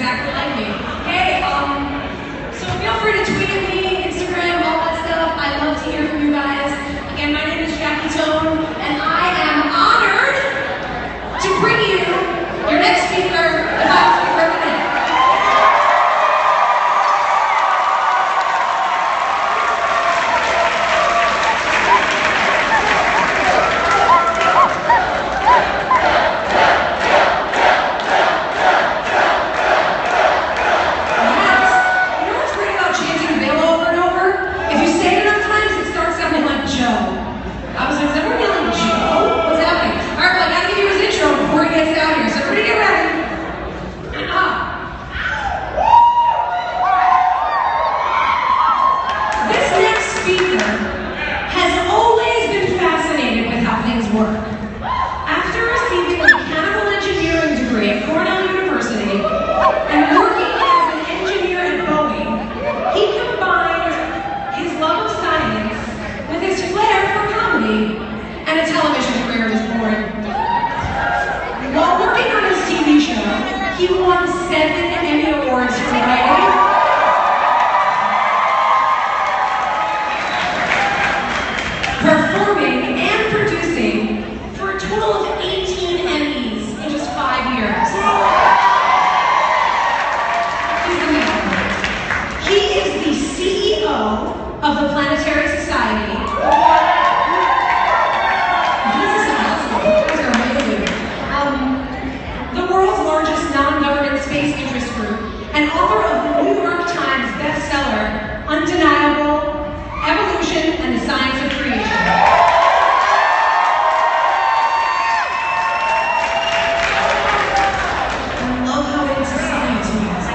exactly like me. Hey, so feel free to tweet at me, Instagram, all that stuff. I love to hear from you guys. Again, my name is Jackie Tone, and I am honored to bring you your next speaker, the Bible speaker of the day. He won 7 Emmy Awards for writing. Performing and producing for a total of 18 Emmys in just 5 years. He's the man. He is the CEO of the Planetary Society. The world's largest non-government space interest group, and author of the New York Times bestseller, Undeniable: Evolution and the Science of Creation. I love how into science he is.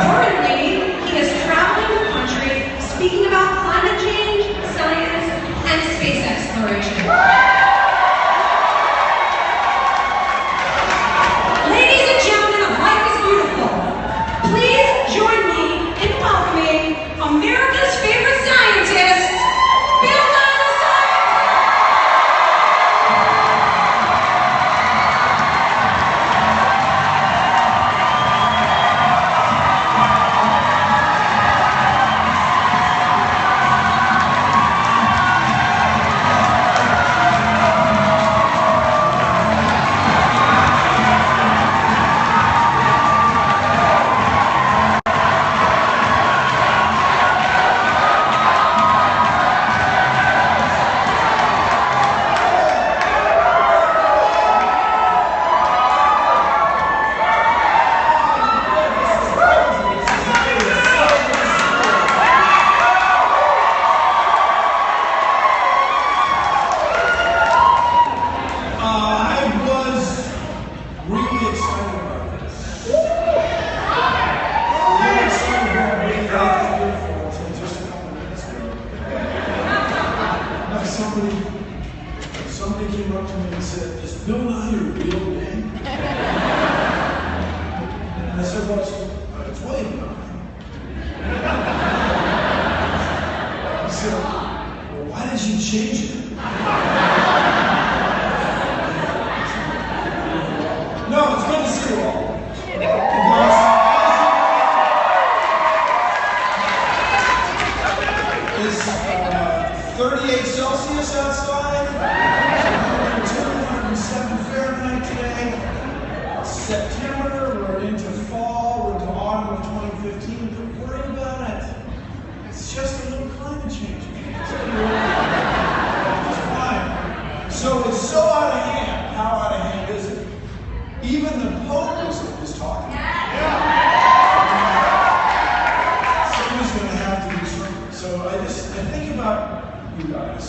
Currently, he is traveling the country speaking about climate change, science, and space exploration. America's favorite scientist, Bill Somebody came up to me and said, "Is Bill Nye your real name?" And I said, "Well, it's William Nye." He said, "Well, why did you change it?" No, it's good to see you all. It's 38 Celsius outside, 207 Fahrenheit today. It's September, we're into fall, we're into autumn of 2015. Don't worry about it. It's just a little climate change. It's fine. So it's so out of hand. How out of hand is it? Even the Pope is talking. Somebody's going to have to do something. So I think about you guys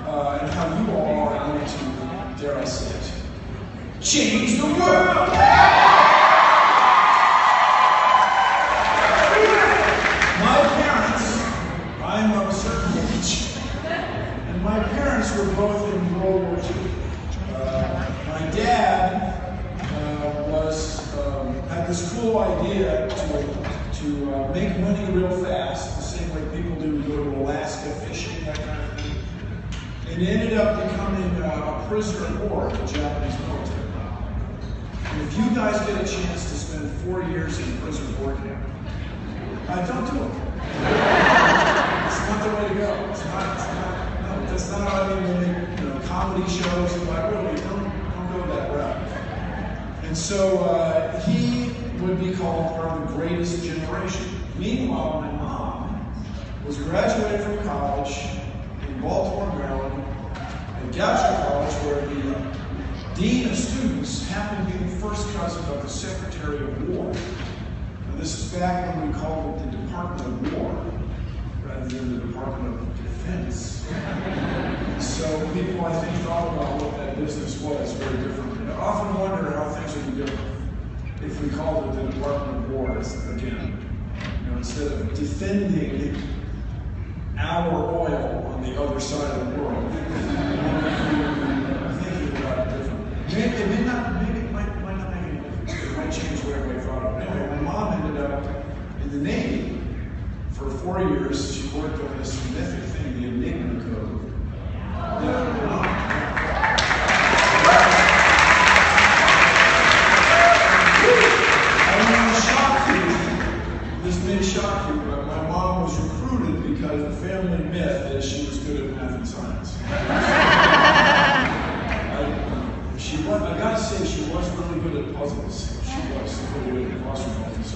and how you all are going to, dare I say it, change the world. My parents, I'm of a certain age, and my parents were both in World War II. My dad had this cool idea to make money real fast, the same way people do to go to Alaska fishing, that kind of thing. And ended up becoming a prisoner of war in the Japanese military. And if If you guys get a chance to spend 4 years in prison board camp, don't do it. It's not the way to go. It's not, no, that's not how I mean, comedy shows, like, really, don't go that route. And so he would be called part of the greatest generation. Meanwhile, my mom was graduated from college in Baltimore, Maryland, at Goucher College, where the dean of students happened to be the first cousin of the Secretary of War. Now, this is back when we called it the Department of War, rather than the Department of Defense. So people, I think, thought about what that business was very differently. I often wonder how things would be different if we called it the Department of War again. Instead of defending our oil on the other side of the world. I'm thinking about it differently. Maybe it might not make any difference. It might change the way everybody thought of it. Anyway, my mom ended up in the Navy for 4 years. She worked on this mythic thing, the Enigma Code. This may shock you, but my mom was recruited because the family myth is she was good at math and science. I gotta say, she was really good at puzzles. She was really good at crossword puzzles.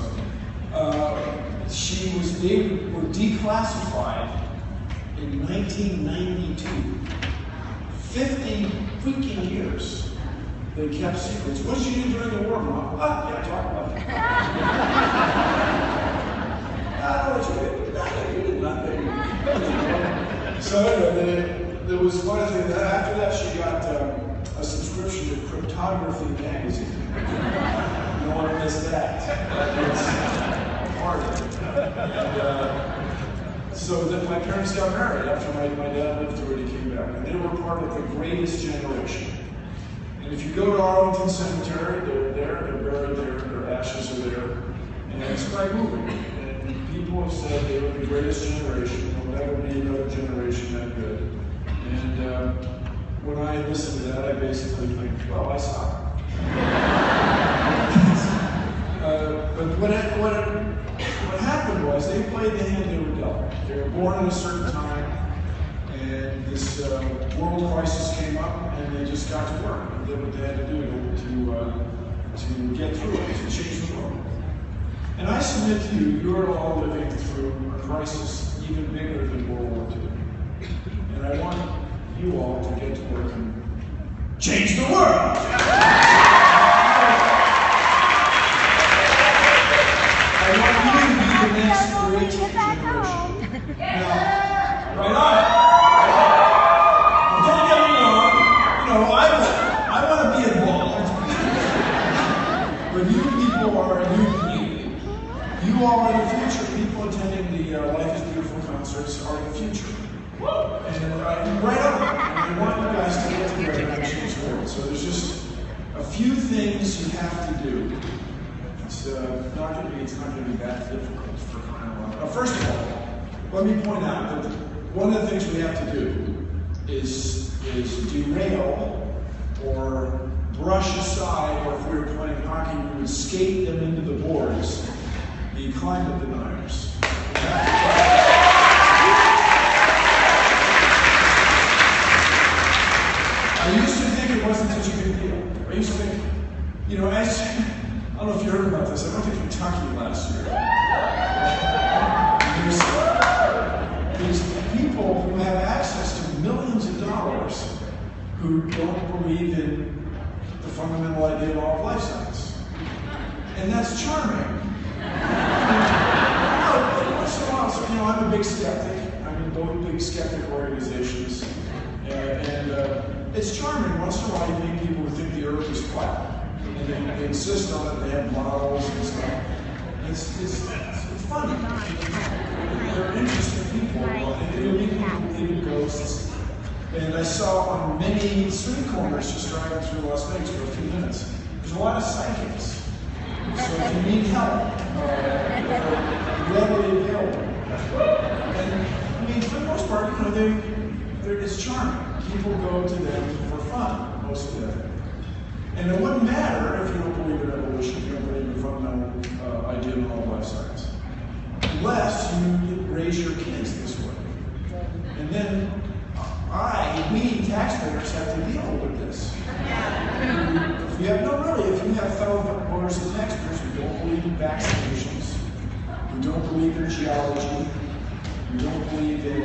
They were declassified in 1992. 50 freaking years. They kept secrets. What did you do during the war, Mom? Yeah, talk about it. So anyway, there was one of the things. After that, she got a subscription to Cryptography magazine. You don't want to miss that. It's part of it. And, so then my parents got married after my dad lived through it. He came back, and they were part of the greatest generation. And if you go to Arlington Cemetery, they're there, they're buried there, their ashes are there, and it's quite moving. And people have said they were the greatest generation. There'll never be another generation that good. And when I listen to that, I basically think, well, I suck. But what happened was they played the hand they were dealt. They were born at a certain time, and this world crisis came up, and they just got to work and did what they had to do to get through it, to change the world. And I submit to you, you're all living through a crisis even bigger than World War II. And I want you all to get to work and change the world! I want you to be the next great generation. Now, right on. Well, don't get me wrong. I want to be involved. But you people are a new community. You all are the future. People attending the Life is Beautiful concerts are the future. And right on. I want you guys to get together and change the world. So there's just a few things you have to do. It's not going to be that difficult for crying out loud. First of all, let me point out that one of the things we have to do is derail or brush aside, or if we were playing hockey, we would skate them into the boards, the climate deniers. I used to think it wasn't such a big deal. I used to think, I don't know if you heard about this, I went to Kentucky last year. There's people who have access to millions of dollars who don't believe in the fundamental idea of all of life science. And that's charming. Once in a while, so, I'm a big skeptic. I'm in both big skeptic organizations. And it's charming. Once in a while, you meet people who think the earth is flat. And they insist on it, they have models and stuff. It's funny. They're interesting people. They meet people who believe in ghosts. And I saw on many street corners just driving through Las Vegas for a few minutes, there's a lot of psychics. So if you need help, they're readily available. And for the most part, it's charming. People go to them for fun most of the time. And it wouldn't matter if you don't believe in We don't believe in geology. We don't believe in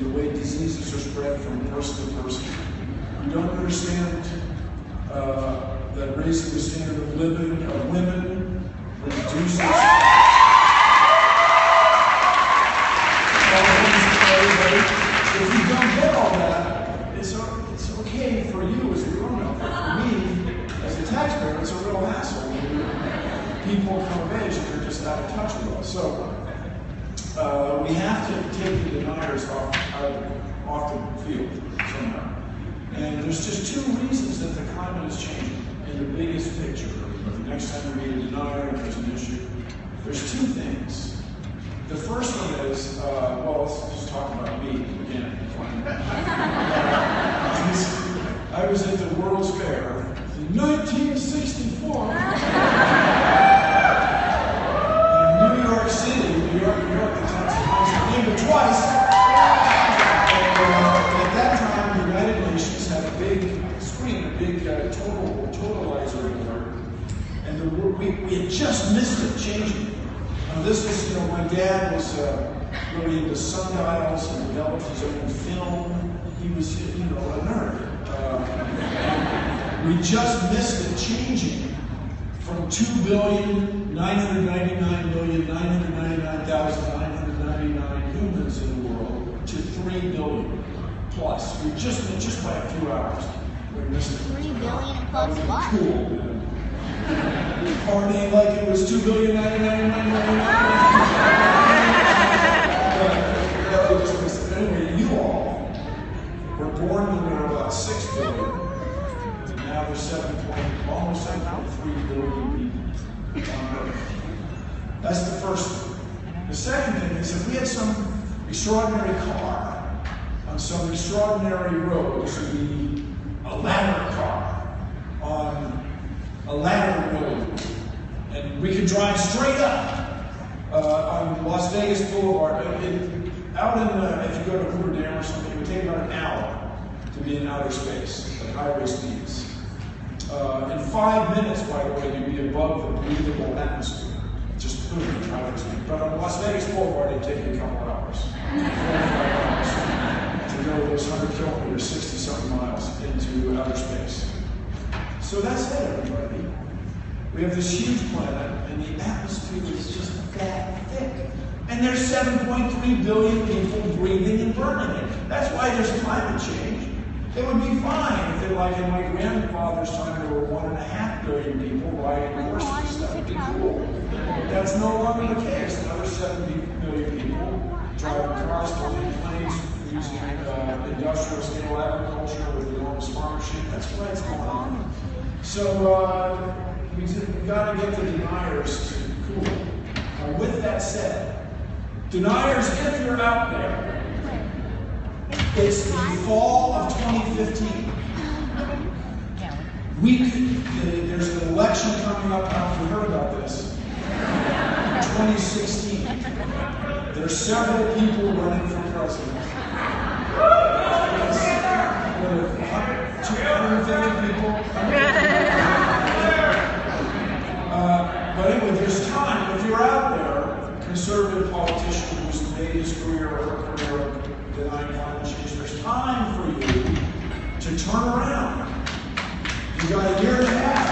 the way diseases are spread from person to person. We don't understand that raising the standard of living of women reduces if you don't get all that, it's okay for you as a grown-up. For me, as a taxpayer, it's a real hassle when people come of age and they're just out of touch with us. So we have to take the deniers off the field somehow. And there's just two reasons that the climate is changing in the biggest picture. The next time we meet a denier and there's an issue, there's two things. The first one is, well, let's just talk about me again. I was at the World's Fair in 1964 in New York City, New York, the I've named it twice. And at that time, the United Nations had a big screen, a big totalizer board, and we had just missed it changing. This is, my dad was really into sundials and developed his own film. He was, a nerd. We just missed it changing from 2,999,999,999 humans in the world to 3 billion plus. We just by a few hours. We missed it. 3 billion plus what? Cool. Partying like it was 2,999,999. Anyway, you all were born when there were about 6 billion. And now there's almost 7.3 billion people on Earth. That's the first thing. The second thing is if we had some extraordinary car on some extraordinary road, this would be a ladder car on a ladder road, and we could drive straight up on Las Vegas Boulevard. If you go to Hoover Dam or something, it would take about an hour to be in outer space at highway speeds. In 5 minutes, by the way, you'd be above the breathable atmosphere. Just boom, highway speed. But on Las Vegas Boulevard, it'd take you a couple hours. 45 hours to go those 100 kilometers, 60-something miles into outer space. So that's it, everybody. We have this huge planet, and the atmosphere is just that thick. And there's 7.3 billion people breathing and burning it. That's why there's climate change. It would be fine if, like in my grandfather's time, there were 1.5 billion people riding horses. That would be cool. That's no longer the case. Another 7 billion people driving cars, building planes, using industrial scale agriculture with enormous farmership. That's why it's going on. So we've got to get the deniers to cool. With that said, deniers, if you're out there, it's the fall of 2015. There's an election coming up, I don't know if you heard about this, 2016. There's several people running for president. 250 people. But anyway, there's time. If you're out there, conservative politician who's made his career or her career denying climate change, there's time for you to turn around. You've got a year and a half.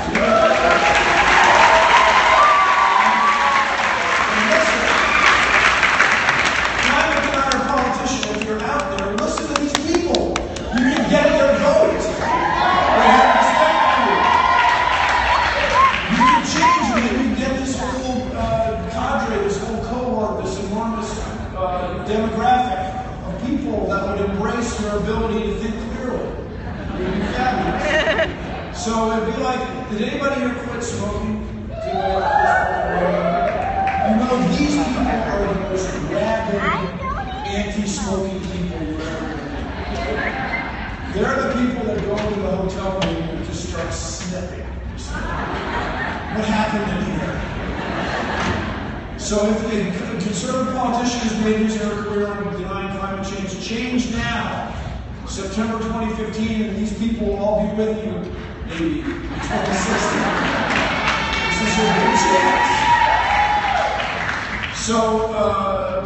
And listen, climate denier politician, if you're out there, listen to these people. You can get their vote. They have respect for you. You can change them. You can get this whole cadre, this whole cohort, this enormous demographic of people that would embrace your ability to think clearly. It would be fabulous. So it'd be like, did anybody here quit smoking? These people are the most rabid, anti-smoking people you ever met. They're the people that go into the hotel room and just start sniffing. What happened in here? So if a conservative politician has made his or her career on denying climate change now. September 2015, and these people will all be with you maybe in 2016. This is your big chance. So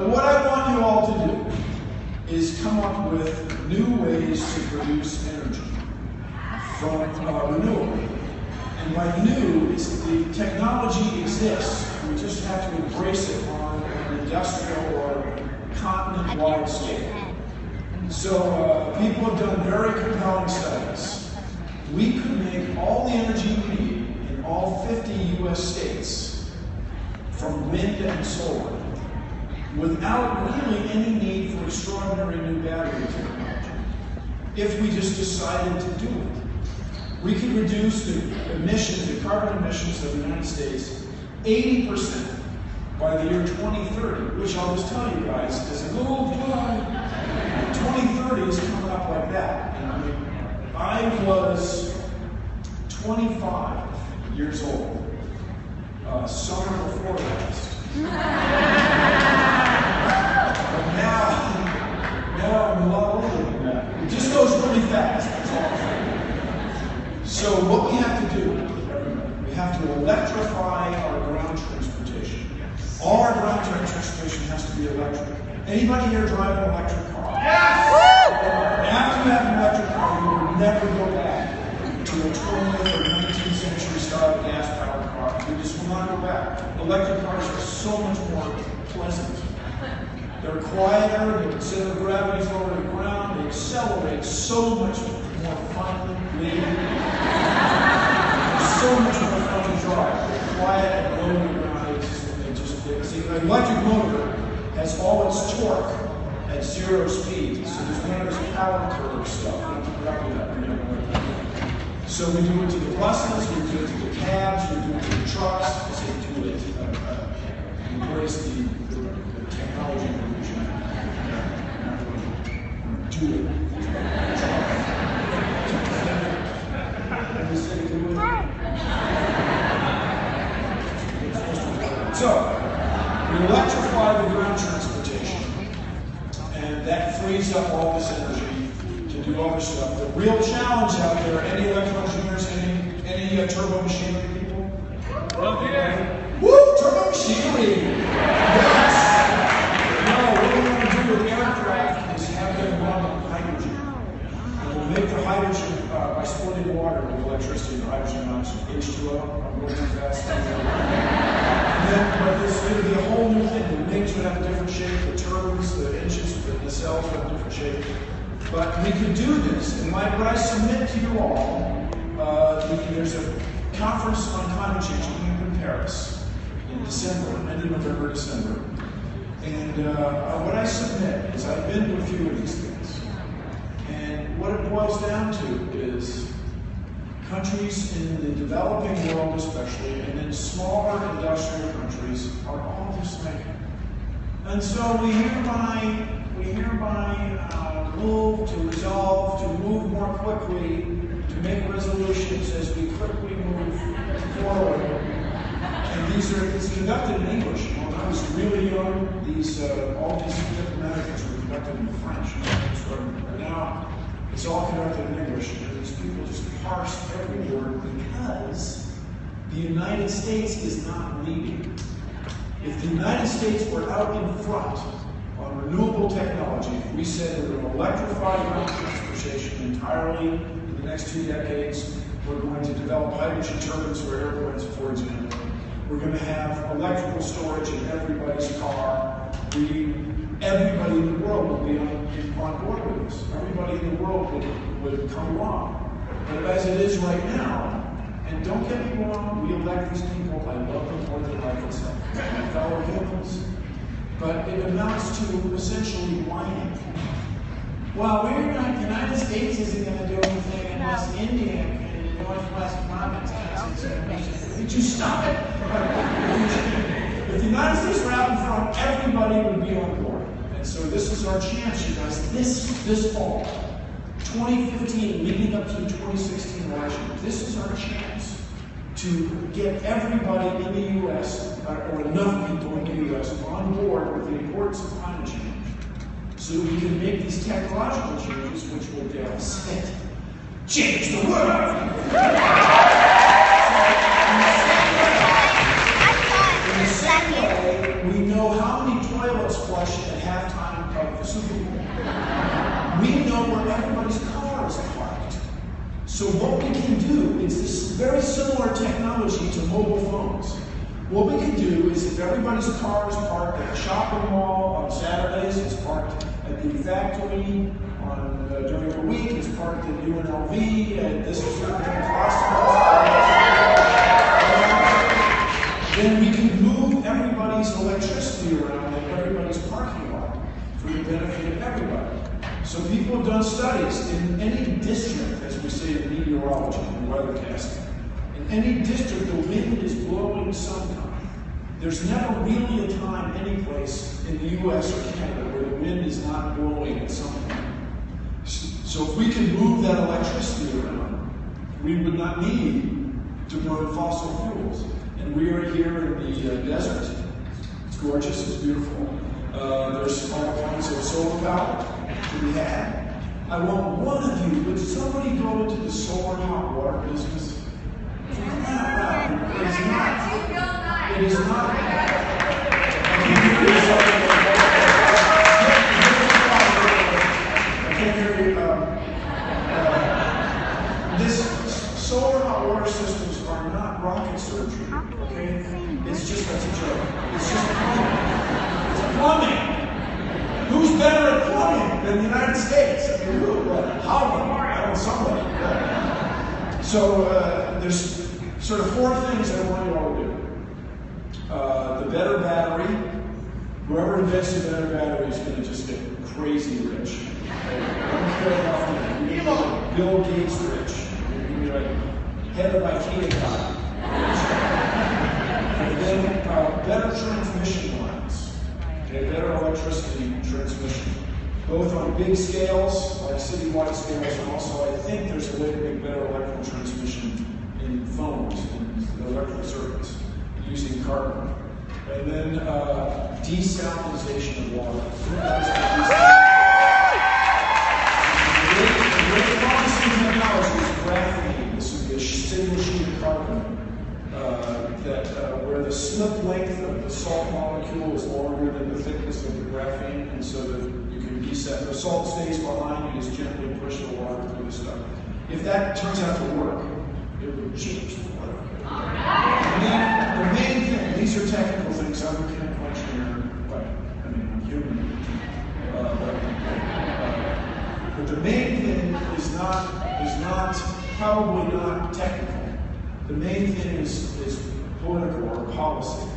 what I want you all to do is come up with new ways to produce energy from renewable. And by new, the technology exists. We just have to embrace it on an industrial or continent-wide scale. So people have done very compelling studies. We could make all the energy we need in all 50 US states from wind and solar without really any need for extraordinary new battery technology if we just decided to do it. We could reduce the emissions, the carbon emissions of the United States 80% by the year 2030, which I'll just tell you guys is a goal fly. 2030 is coming up like that. And I mean, I was 25 years old, summer before last. But now I'm a lot older than that. It just goes really fast, that's all I'm saying. So what we have to do, we have to electrify our ground transportation. All our ground transportation has to be electric. Anybody here drive an electric car? Yes! After you have an electric car, you will never go back to a 20th or 19th century style gas-powered car. You just will not go back. Electric cars are so much more pleasant. They're quieter, the center of gravity is lower to the ground, they accelerate so much more finely. So much more fun to drive. They're quiet and low to the ground. See, an electric motor has all its torque at 0 speed. So there's none of this power curve stuff. So we do it to the buses, we do it to the cabs, we do it to the trucks. I say do it. Embrace the technology revolution. Do it. So, we electrify the ground transportation, and that frees up all this energy to do other stuff. The real challenge out there, any electrical engineers, any turbo machinery people? Woo, turbo machinery! Yes! No, what we want to do with aircraft is have them run on hydrogen. And we'll make the hydrogen by splitting water with electricity and hydrogen ions, H2O. I'm going too fast. But there's going to be a whole new thing. The wings would have a different shape, the turbines, the engines, the nacelles would have a different shape. But we can do this. And what I submit to you all, there's a conference on climate change coming up in Paris in December, end of November, December. And what I submit is I've been to a few of these things. And what it boils down to is countries in the developing world especially, and in smaller industrial countries, are all just like, and so we hereby move to resolve, to move more quickly, to make resolutions as we quickly move forward. And it's conducted in English. When I was really young, all these diplomatic things were conducted in French. Now, it's all conducted in English, and these people just parse every word because the United States is not leading. If the United States were out in front on renewable technology, if we said we're going to electrify ground transportation entirely in the next 2 decades, we're going to develop hydrogen turbines for airplanes, for example. We're going to have electrical storage in everybody's car. Everybody in the world would be on board with this. Everybody in the world would come along. But as it is right now, and don't get me wrong, we elect these people, I love them more than I can say, my fellow humans, but it amounts to essentially whining. Well, the United States isn't going to do anything unless India and the Northwest province takes it. Did you stop it? If the United States were out in front, everybody would be on board. And so this is our chance, you guys, this fall, 2015 leading up to the 2016 election, this is our chance to get everybody in the U.S., or enough people in the U.S., on board with the importance of climate change, so that we can make these technological changes which will change the world. In the same way, we know how the Super Bowl. We know where everybody's car is parked. So what we can do is this very similar technology to mobile phones. What we can do is if everybody's car is parked at the shopping mall on Saturdays, it's parked at the factory during the week, it's parked at UNLV, at this certain then we can move everybody's electricity around in everybody's parking lot for the benefit of everybody. So people have done studies in any district, as we say in meteorology and weathercasting. In any district, the wind is blowing sometime. There's never really a time any place in the US or Canada where the wind is not blowing at some point. So if we can move that electricity around, we would not need to burn fossil fuels. And we are here in the desert. It's gorgeous, it's beautiful. There's all kinds of solar power to be had. I want one of you, would somebody go into the solar hot water business? It is not. I can't hear you. This solar hot water systems are not rocket surgery, okay? It's just, that's a joke. It's just plumbing. It's plumbing. Who's better at plumbing than the United States? I mean, who? Holland? I don't know, somebody. Right? So there's sort of four things I want you all to do. The better battery. Whoever invents the better battery is going to just get crazy rich. Bill Gates rich. You're going to be like head of IKEA guy. And then better transmission lines. Okay, better electricity transmission. Both on big scales, like citywide scales, and also I think there's a way to make better electrical transmission in phones, in electrical circuits, using carbon. And then desalinization of water. The great promising technology is graphene. This would be a single sheet of carbon where the slip length of the salt molecule is longer than the thickness of the graphene, and so that you can deset. The salt stays behind, you just gently push the water through the stuff. If that turns out to work, it would change the water. The main thing, these are technical things, I'm a chemical engineer, but I mean, I'm human. But the main thing is probably not technical. The main thing is political or policy.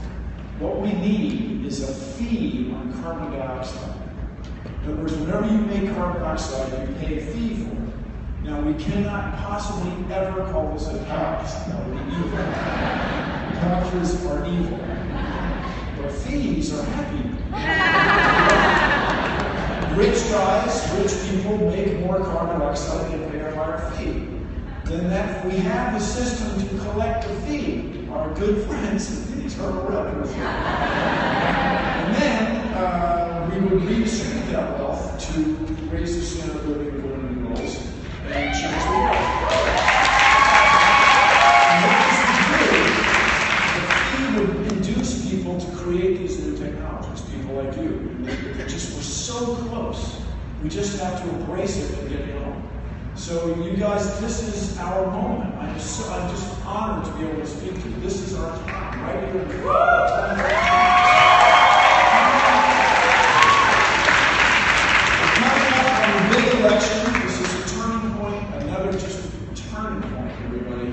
What we need is a fee on carbon dioxide. In other words, whenever you make carbon dioxide, you pay a fee for it. Now, we cannot possibly ever call this a tax. That would be evil. Taxes are evil. But fees are happy. Rich guys, rich people make more carbon dioxide, they pay a higher fee. Then that we have the system to collect the fee. Our good friends, the Internal Revenue Service. And then we would redistribute that wealth to raise the standard of living of women and girls and change the world. And what this would do, the fee would induce people to create these new technologies, people like you. We're so close. We just have to embrace it and get going. So you guys, this is our moment. I'm just honored to be able to speak to you. This is our time, right here. We're coming up on a big election. This is a turning point, another just turning point, everybody.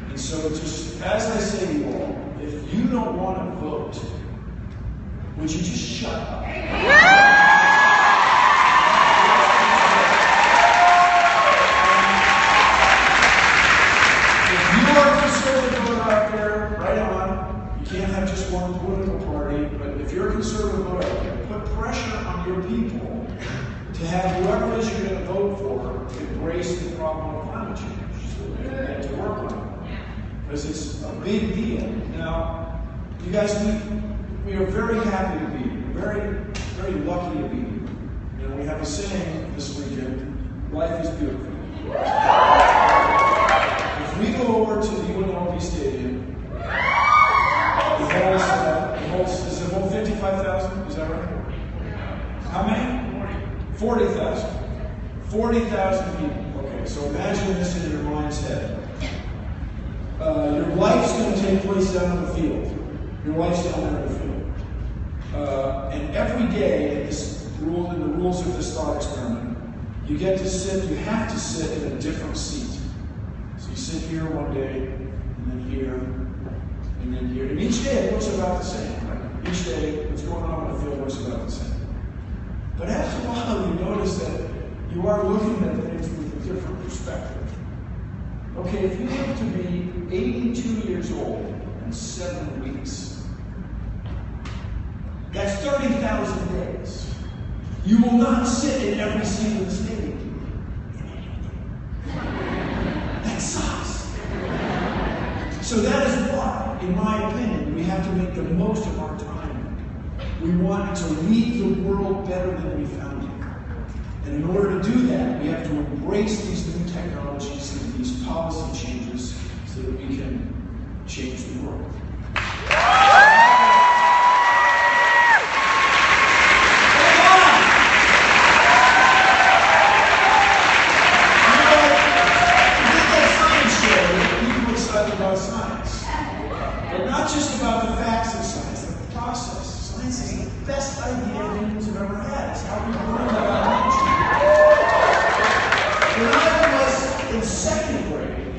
And so just, as I say to you all, if you don't want to vote, would you just shut up? One political party, but if you're a conservative voter, put pressure on your people to have whoever it is you're going to vote for embrace the problem of climate change and to work on it. Because it's a big deal. Now, you guys, we are very happy to be here, very, very lucky to be here. You know, we have a saying this weekend, life is beautiful. If we go over to the UNLV Stadium, is it hold 55,000? Is that right? How many? 40,000 people. Okay, so imagine this in your mind's head. Your life's going to take place down in the field. Your life's down there in the field. And every day, in the rules of this thought experiment, you have to sit in a different seat. So you sit here one day, and then here, and then here. And each day it looks about the same, right? Each day, what's going on in the field looks about the same. But after a while, you notice that you are looking at things with a different perspective. Okay, if you live to be 82 years old in 7 weeks, that's 30,000 days. You will not sit in every seat of the stadium. That sucks. So that is why, in my opinion, we have to make the most of our time. We want to leave the world better than we found it. And in order to do that, we have to embrace these new technologies and these policy changes so that we can change the world. About science, but not just about the facts of science, the process. Science is the best idea humans have ever had. It's how we learn about nature. When I was in second grade,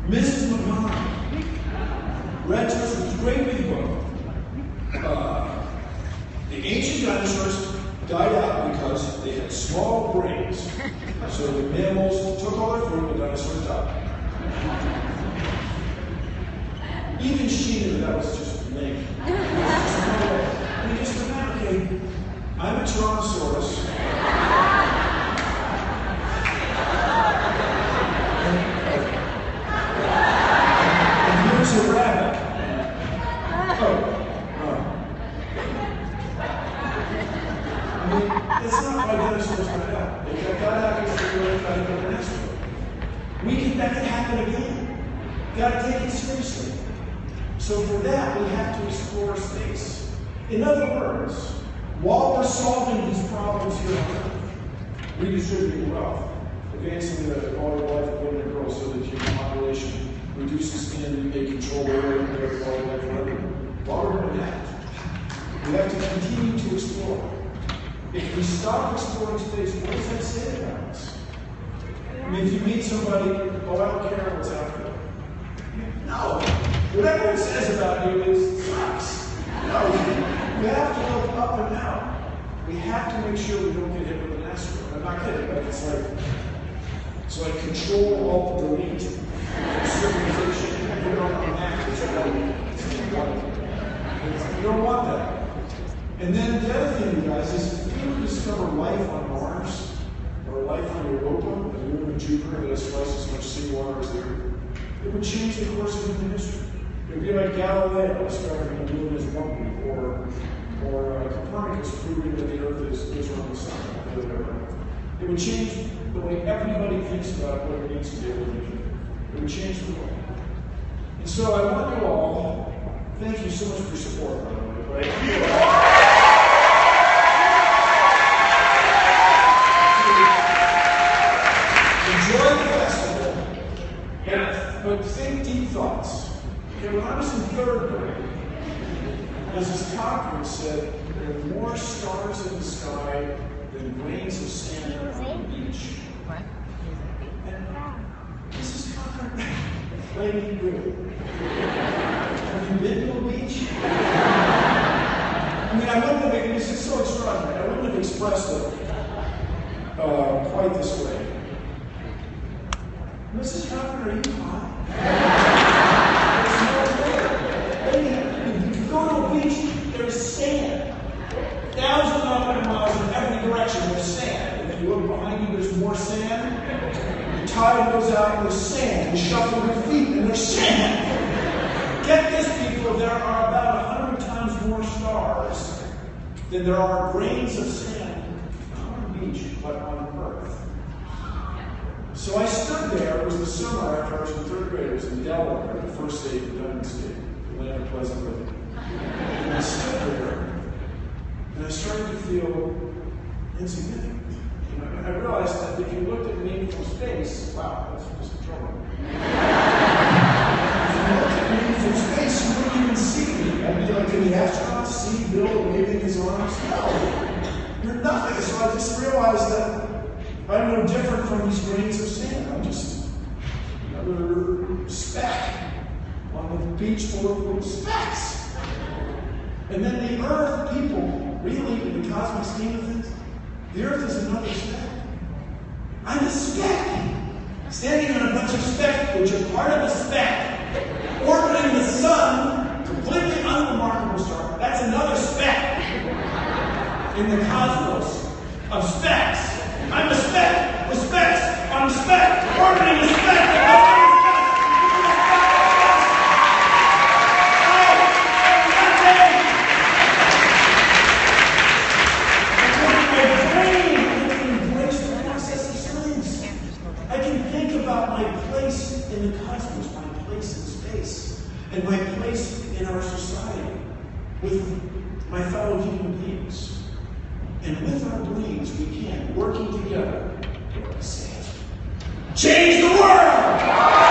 Mrs. McGonigal read to us this great big book. The ancient dinosaurs died out because they had small brains. So the mammals took all their food, the dinosaurs died. Even she knew that was just lame. I mean, just imagine, okay, I'm a Tyrannosaurus. And here's a rabbit. I mean, that's not why dinosaurs got out. They got out because they were trying to go to next one. That could happen again. Gotta take it seriously. So for that, we have to explore space. In other words, while we're solving these problems here on Earth, redistributing wealth, advancing the quality of life of women and girls so that human population reduces and you may control their quality of life forever. While we're doing that, we have to continue to explore. If we stop exploring space, what does that say about us? I mean, if you meet somebody, oh, I don't care what's out there. No. Whatever it says about you is sucks. No. We have to look up and out. We have to make sure we don't get hit with an asteroid. I'm not kidding, but it's like control, alt, delete, civilization. Put it on the map. You don't want that. And then the other thing, you guys, is if you discover life on Mars or life on Europa, the moon of Jupiter that has twice as much seawater as the Earth, it would change the course of human history. It would be like Galileo discovering the moon is one week, or Copernicus proving that the Earth is around the sun. It would change the way everybody thinks about what it means to be a religion. It would change the world. And so I want you all, thank you so much for your support, by the way. Enjoy the festival, but think deep thoughts. Okay, when I was in third grade, Mrs. Cochran said there are more stars in the sky than grains of sand on the beach. What? And Mrs. Cochran, lady, really? Have you been to a beach? I mean, I wouldn't have, this is so extraordinary, I wouldn't have expressed it quite this way. Mrs. Cochran, are you high? If you go to a beach, there's sand. Thousands of miles in every direction, there's sand. If you look behind you, there's more sand. The tide goes out, and there's sand. You shuffle your feet, and there's sand. Get this, people, there are about 100 times more stars than there are grains of sand on the beach, but on Earth. So I stood there, it was the summer after I was in third grade, it was in Delaware, the first state of Duncan State, the land of pleasant living. And I stood there, and I started to feel insignificant. You know, I realized that if you looked at me from space, wow, that's just trouble. If you looked at me from space, you wouldn't even see me. I'd be like, can the astronauts see Bill waving his arms? No, you're nothing. So I just realized that I'm no different from these grains of sand. I'm just another speck on the beach full of little specks. And then the Earth, people, really, in the cosmic scheme of things, the Earth is another speck. I'm a speck, standing on a bunch of specks, which are part of a speck, orbiting the sun, completely unremarkable star. That's another speck in the cosmos of specks. I'm a speck with specks on a speck, orbiting a speck. In the cosmos, my place in space, and my place in our society with my fellow human beings. And with our brains, we can, working together, change the world!